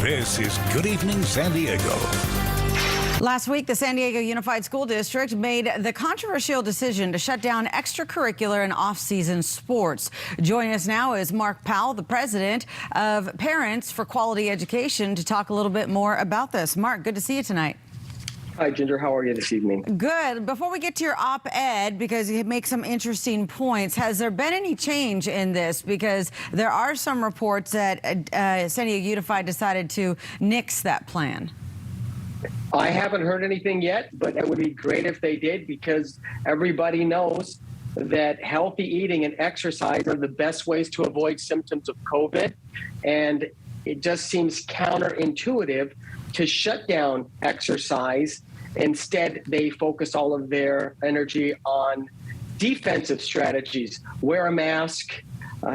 This is Good Evening San Diego. Last week, the San Diego Unified School District made the controversial decision to shut down extracurricular and off-season sports. Joining us now is Mark Powell, the president of Parents for Quality Education, to talk a little bit more about this. Mark, good to see you tonight. Hi, Ginger. How are you this evening? Good. Before we get to your op-ed, because you make some interesting points, has there been any change in this? Because there are some reports that San Diego Unified decided to nix that plan. I haven't heard anything yet, but it would be great if they did, because everybody knows that healthy eating and exercise are the best ways to avoid symptoms of COVID. And it just seems counterintuitive to shut down exercise. Instead, they focus all of their energy on defensive strategies. Wear a mask,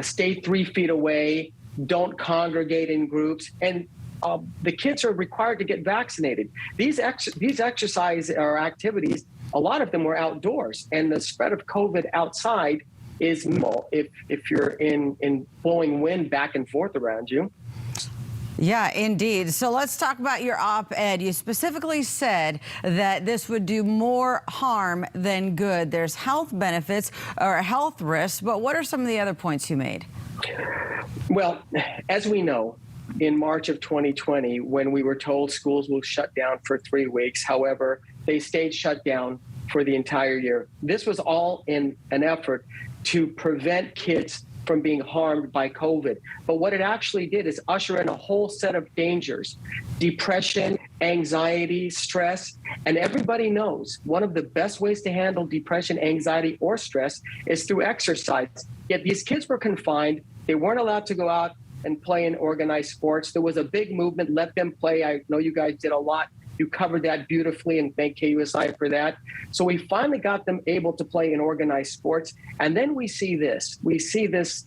stay 3 feet away, don't congregate in groups, and the kids are required to get vaccinated. These exercise or activities, a lot of them were outdoors, and the spread of COVID outside is minimal if you're in blowing wind back and forth around you. Yeah, indeed. So let's talk about your op-ed. You specifically said that this would do more harm than good. There's health benefits or health risks, but what are some of the other points you made? Well, as we know, in March of 2020, when we were told schools will shut down for 3 weeks, however, they stayed shut down for the entire year. This was all in an effort to prevent kids from being harmed by COVID. But what it actually did is usher in a whole set of dangers: depression, anxiety, stress. And everybody knows one of the best ways to handle depression, anxiety, or stress is through exercise. Yet these kids were confined. They weren't allowed to go out and play in organized sports. There was a big movement, let them play. I know you guys did a lot. You covered that beautifully, and thank KUSI for that. So we finally got them able to play in organized sports. And then we see this. We see this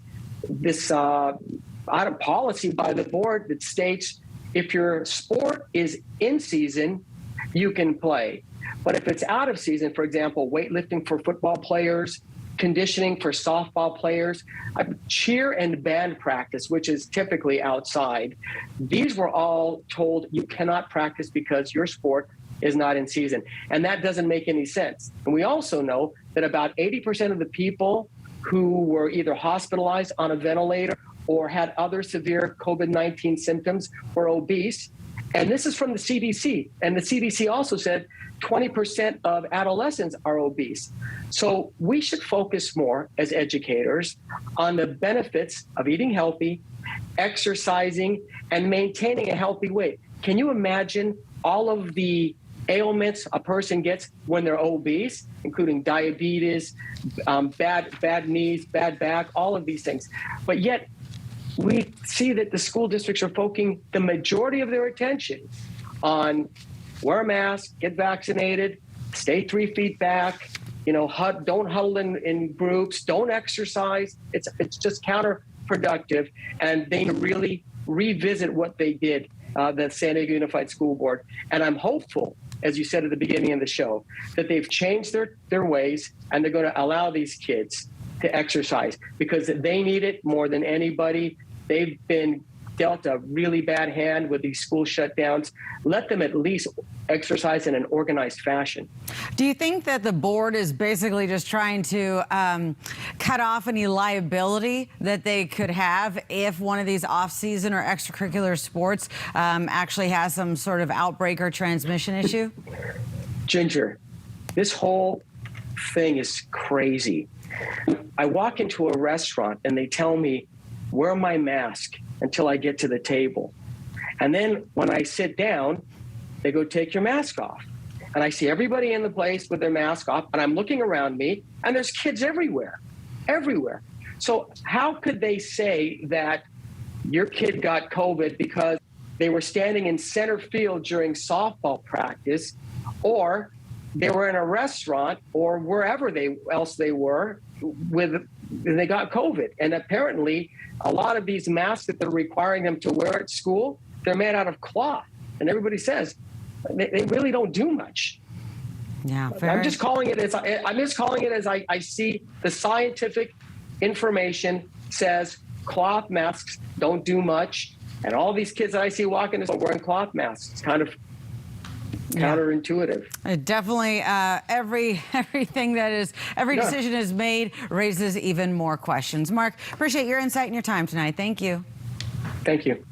out of policy by the board that states if your sport is in season, you can play. But if it's out of season, for example, weightlifting for football players, conditioning for softball players, cheer and band practice, which is typically outside, these were all told you cannot practice because your sport is not in season. And that doesn't make any sense. And we also know that about 80% of the people who were either hospitalized on a ventilator or had other severe COVID-19 symptoms were obese. And this is from the CDC. And the CDC also said 20% of adolescents are obese. So we should focus more as educators on the benefits of eating healthy, exercising, and maintaining a healthy weight. Can you imagine all of the ailments a person gets when they're obese, including diabetes, bad knees, bad back, all of these things? But yet we see that the school districts are focusing the majority of their attention on wear a mask, get vaccinated, stay 3 feet back, don't huddle in groups, don't exercise. It's just counterproductive, and they really revisit what they did, the San Diego Unified School Board. And I'm hopeful, as you said at the beginning of the show, that they've changed their ways, and they're going to allow these kids to exercise because they need it more than anybody. They've been dealt a really bad hand with these school shutdowns. Let them at least exercise in an organized fashion. Do you think that the board is basically just trying to cut off any liability that they could have if one of these off-season or extracurricular sports actually has some sort of outbreak or transmission issue? Ginger, this whole thing is crazy. I walk into a restaurant and they tell me, wear my mask until I get to the table. And then when I sit down, they go, take your mask off. And I see everybody in the place with their mask off, and I'm looking around me, and there's kids everywhere. So how could they say that your kid got COVID because they were standing in center field during softball practice, or they were in a restaurant or wherever else they were and they got COVID? And apparently a lot of these masks that they're requiring them to wear at school, they're made out of cloth. And everybody says they really don't do much. Yeah, fair. I'm just calling it as I see the scientific information says cloth masks don't do much. And all these kids that I see walking this wearing cloth masks. It's kind of counterintuitive. Definitely, every decision is made raises even more questions. Mark, appreciate your insight and your time tonight. Thank you. Thank you.